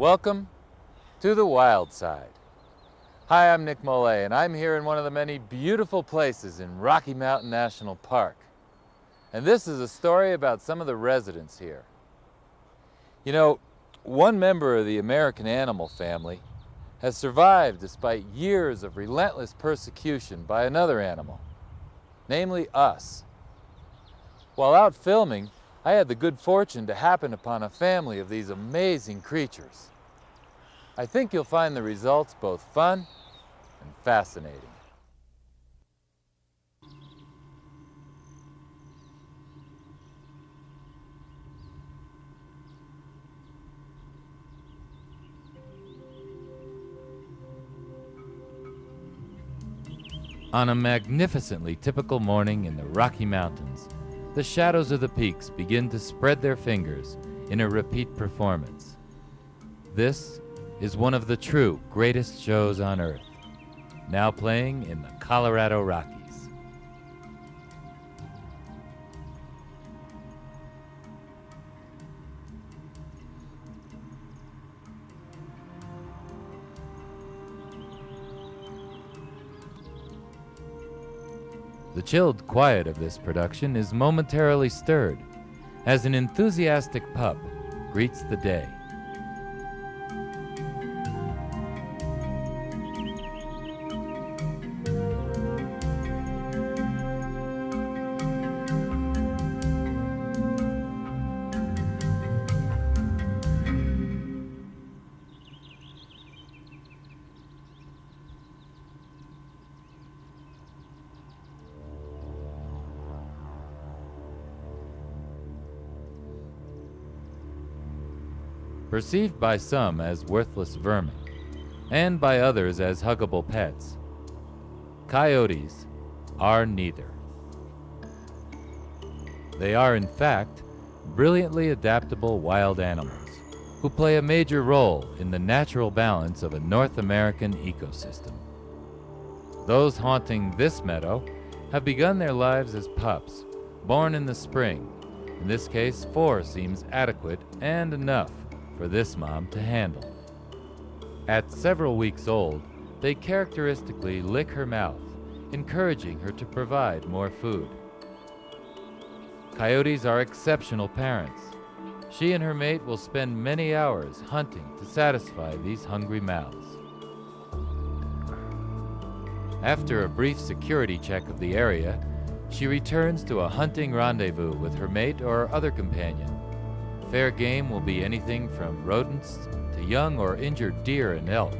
Welcome to the wild side. Hi, I'm Nick Mollet, and I'm here in one of the many beautiful places in Rocky Mountain National Park. And this is a story about some of the residents here. You know, one member of the American animal family has survived despite years of relentless persecution by another animal, namely us. While out filming, I had the good fortune to happen upon a family of these amazing creatures. I think you'll find the results both fun and fascinating. On a magnificently typical morning in the Rocky Mountains, the shadows of the peaks begin to spread their fingers in a repeat performance. This is one of the true greatest shows on Earth, now playing in the Colorado Rockies. The chilled quiet of this production is momentarily stirred as an enthusiastic pup greets the day. Perceived by some as worthless vermin, and by others as huggable pets, coyotes are neither. They are, in fact, brilliantly adaptable wild animals who play a major role in the natural balance of a North American ecosystem. Those haunting this meadow have begun their lives as pups, born in the spring. In this case, 4 seems adequate and enough for this mom to handle. At several weeks old, they characteristically lick her mouth, encouraging her to provide more food. Coyotes are exceptional parents. She and her mate will spend many hours hunting to satisfy these hungry mouths. After a brief security check of the area, she returns to a hunting rendezvous with her mate or other companion. Fair game will be anything from rodents to young or injured deer and elk.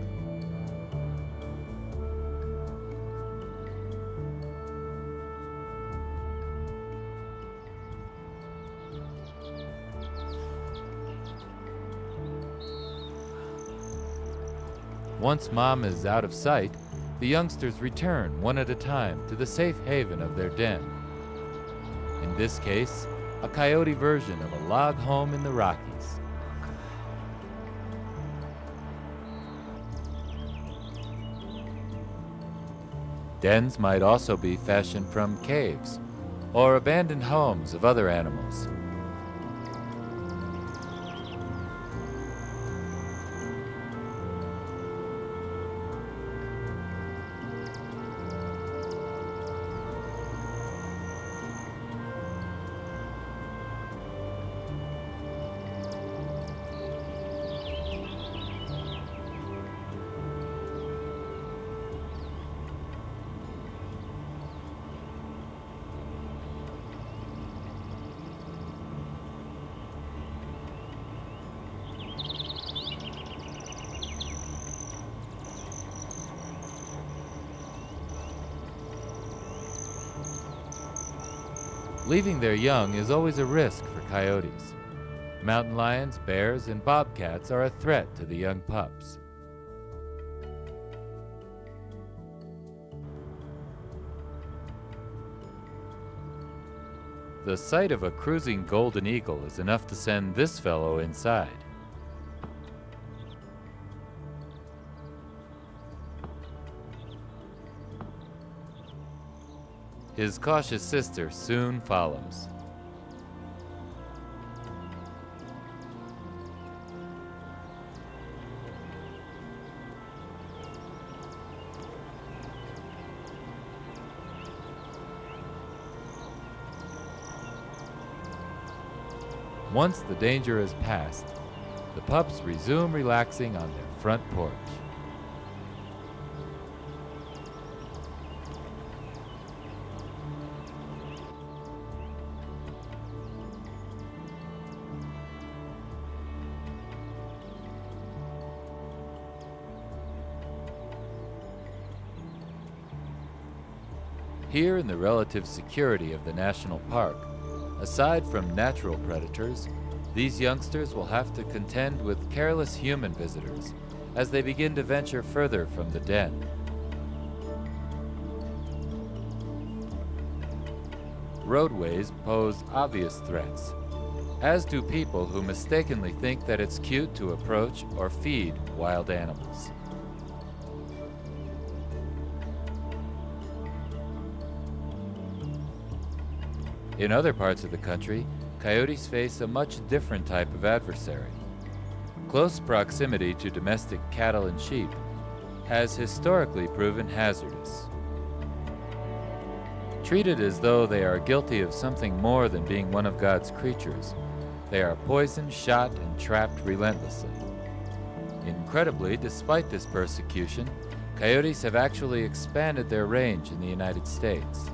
Once mom is out of sight, the youngsters return one at a time to the safe haven of their den. In this case, a coyote version of a log home in the Rockies. Dens might also be fashioned from caves or abandoned homes of other animals. Leaving their young is always a risk for coyotes. Mountain lions, bears, and bobcats are a threat to the young pups. The sight of a cruising golden eagle is enough to send this fellow inside. His cautious sister soon follows. Once the danger is past, the pups resume relaxing on their front porch. Here in the relative security of the national park, aside from natural predators, these youngsters will have to contend with careless human visitors as they begin to venture further from the den. Roadways pose obvious threats, as do people who mistakenly think that it's cute to approach or feed wild animals. In other parts of the country, coyotes face a much different type of adversary. Close proximity to domestic cattle and sheep has historically proven hazardous. Treated as though they are guilty of something more than being one of God's creatures, they are poisoned, shot, and trapped relentlessly. Incredibly, despite this persecution, coyotes have actually expanded their range in the United States.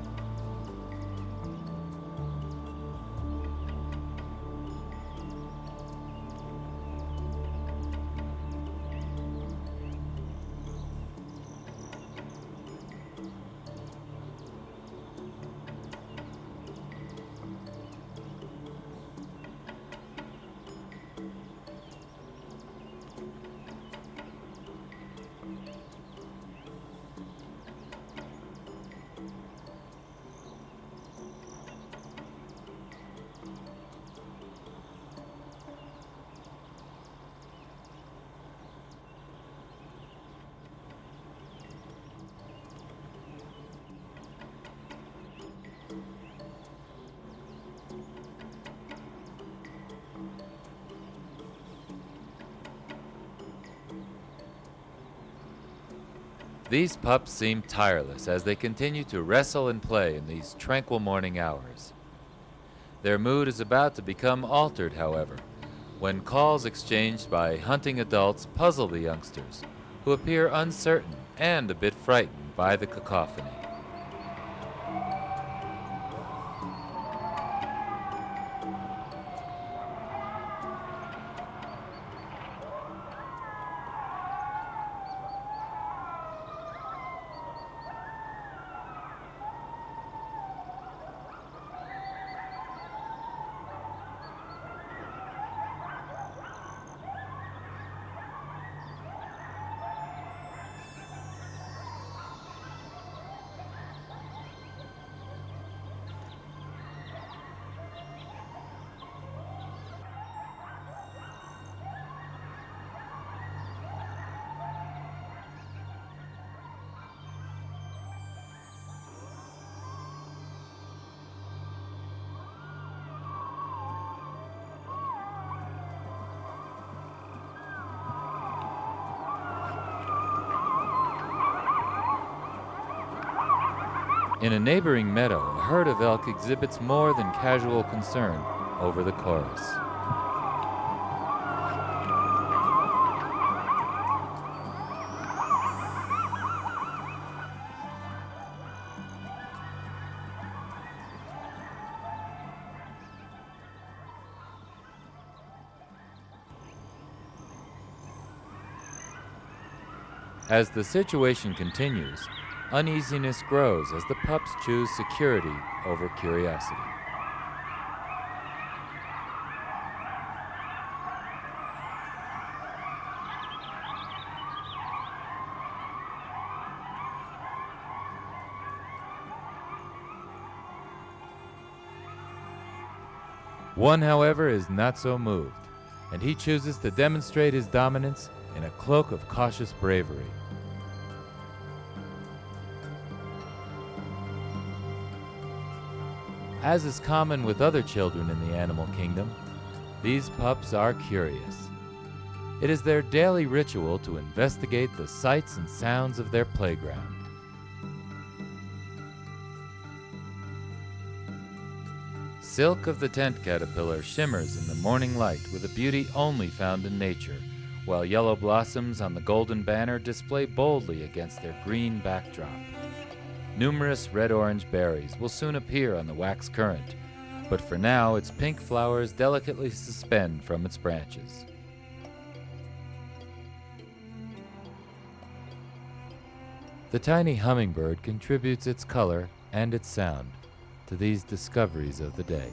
These pups seem tireless as they continue to wrestle and play in these tranquil morning hours. Their mood is about to become altered, however, when calls exchanged by hunting adults puzzle the youngsters, who appear uncertain and a bit frightened by the cacophony. In a neighboring meadow, a herd of elk exhibits more than casual concern over the chorus. As the situation continues, uneasiness grows as the pups choose security over curiosity. One, however, is not so moved, and he chooses to demonstrate his dominance in a cloak of cautious bravery. As is common with other children in the animal kingdom, these pups are curious. It is their daily ritual to investigate the sights and sounds of their playground. silk of the tent caterpillar shimmers in the morning light with a beauty only found in nature, while yellow blossoms on the golden banner display boldly against their green backdrop. Numerous red-orange berries will soon appear on the wax currant, but for now its pink flowers delicately suspend from its branches. The tiny hummingbird contributes its color and its sound to these discoveries of the day.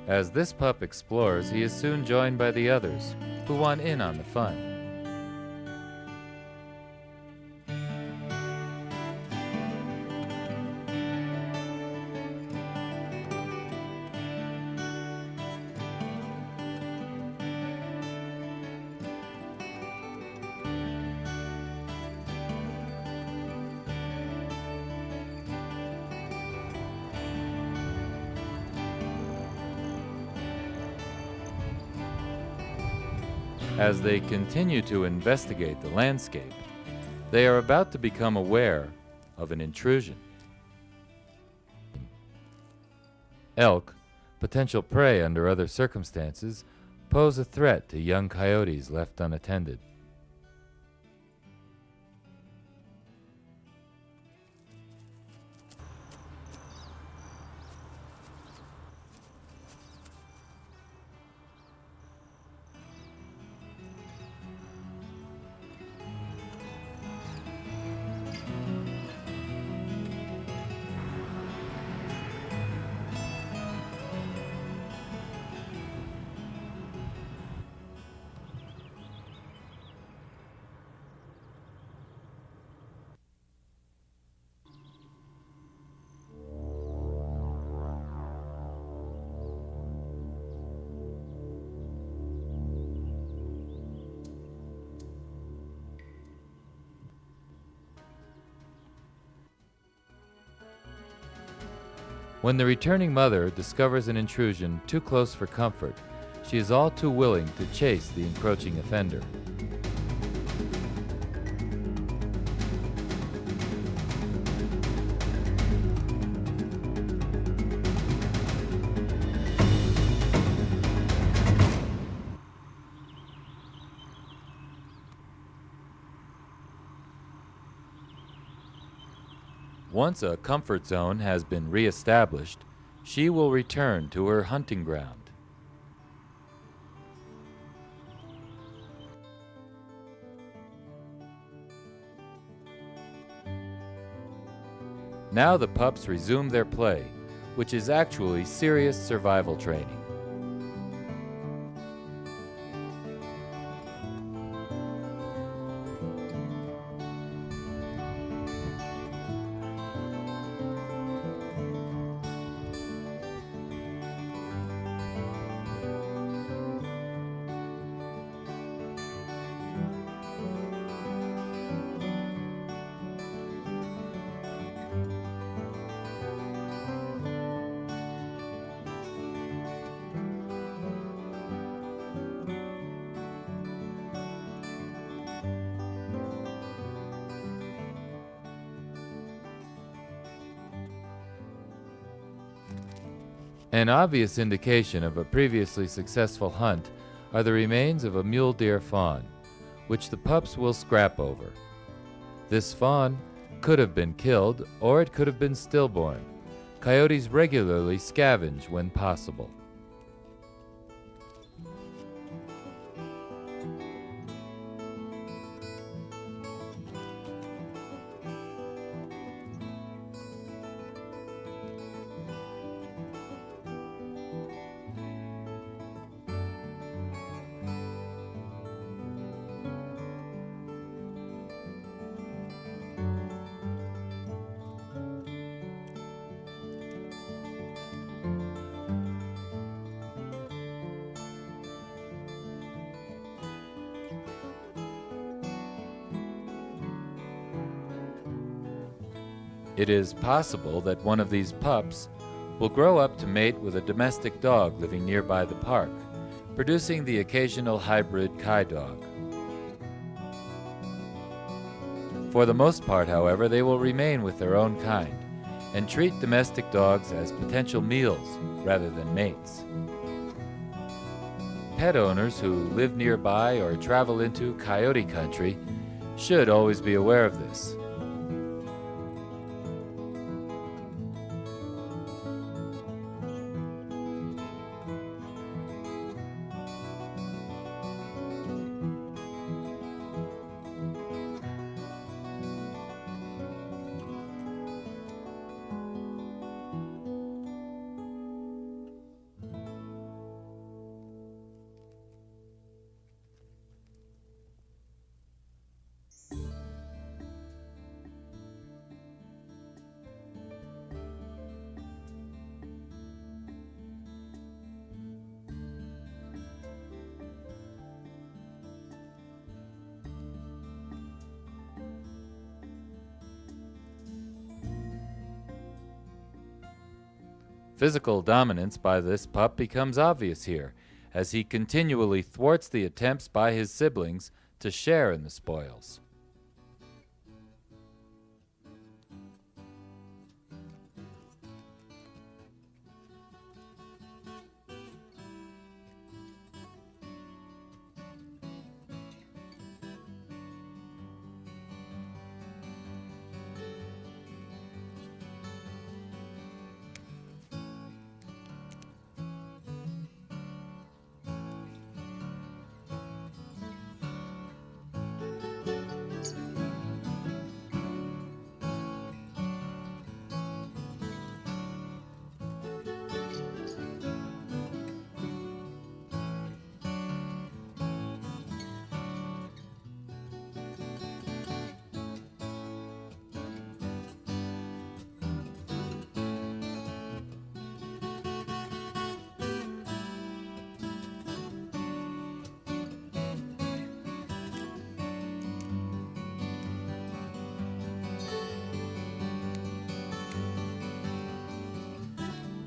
As this pup explores, he is soon joined by the others, who want in on the fun. As they continue to investigate the landscape, they are about to become aware of an intrusion. Elk, potential prey under other circumstances, pose a threat to young coyotes left unattended. When the returning mother discovers an intrusion too close for comfort, she is all too willing to chase the encroaching offender. Once a comfort zone has been re-established, she will return to her hunting ground. Now the pups resume their play, which is actually serious survival training. An obvious indication of a previously successful hunt are the remains of a mule deer fawn, which the pups will scrap over. This fawn could have been killed, or it could have been stillborn. Coyotes regularly scavenge when possible. It is possible that one of these pups will grow up to mate with a domestic dog living nearby the park, producing the occasional hybrid Kai dog. For the most part, however, they will remain with their own kind and treat domestic dogs as potential meals rather than mates. Pet owners who live nearby or travel into Coyote country should always be aware of this. Physical dominance by this pup becomes obvious here, as he continually thwarts the attempts by his siblings to share in the spoils.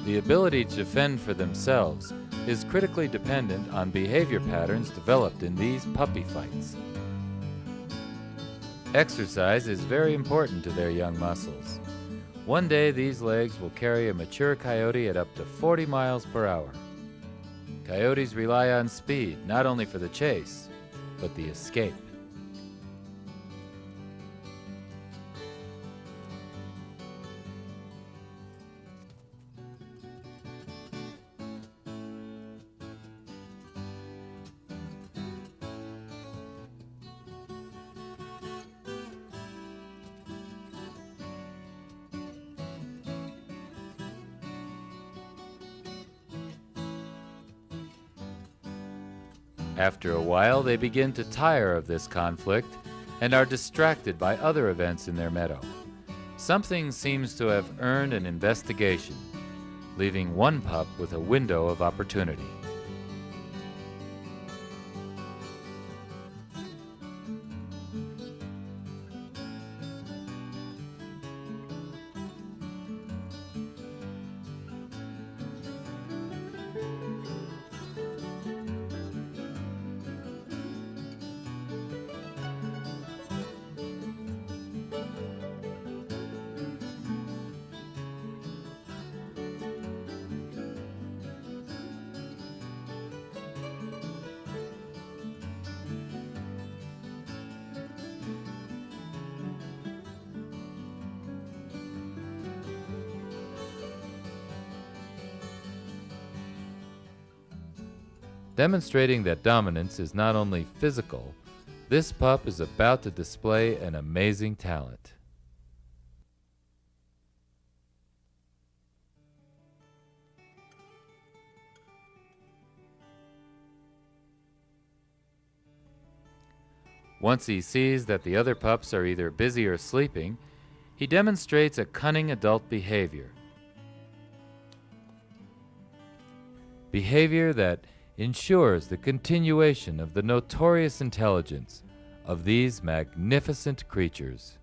The ability to fend for themselves is critically dependent on behavior patterns developed in these puppy fights. Exercise is very important to their young muscles. One day these legs will carry a mature coyote at up to 40 miles per hour. Coyotes rely on speed not only for the chase, but the escape. After a while, they begin to tire of this conflict and are distracted by other events in their meadow. Something seems to have earned an investigation, leaving one pup with a window of opportunity. Demonstrating that dominance is not only physical, this pup is about to display an amazing talent. Once he sees that the other pups are either busy or sleeping, he demonstrates a cunning adult behavior. Behavior that ensures the continuation of the notorious intelligence of these magnificent creatures.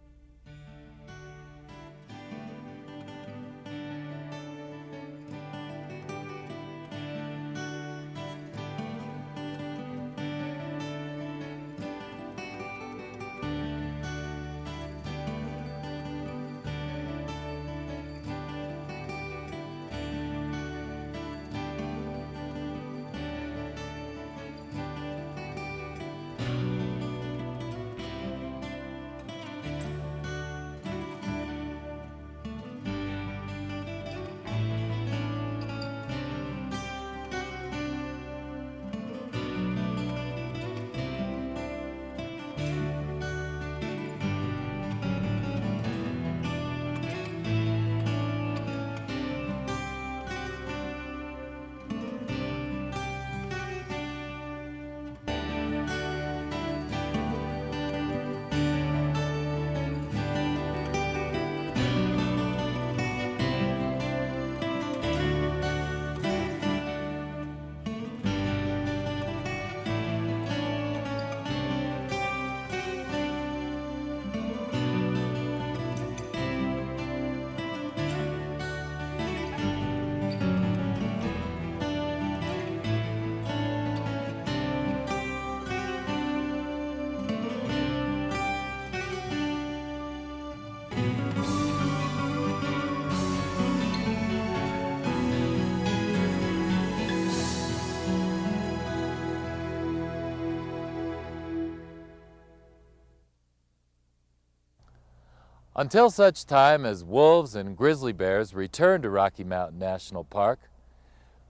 Until such time as wolves and grizzly bears return to Rocky Mountain National Park,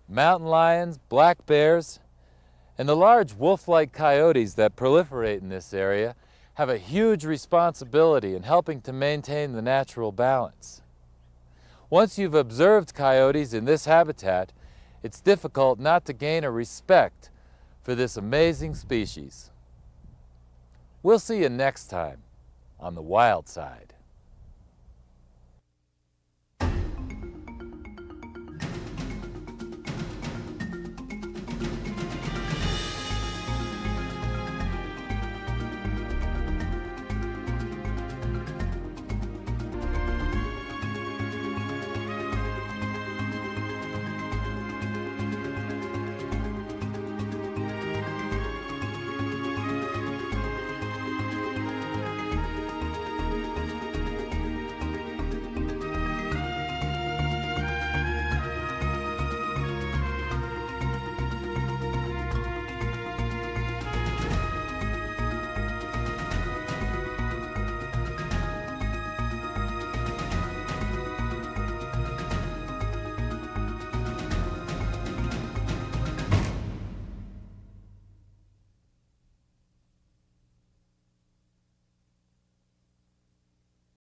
mountain lions, black bears, and the large wolf-like coyotes that proliferate in this area have a huge responsibility in helping to maintain the natural balance. Once you've observed coyotes in this habitat, it's difficult not to gain a respect for this amazing species. We'll see you next time on the wild side.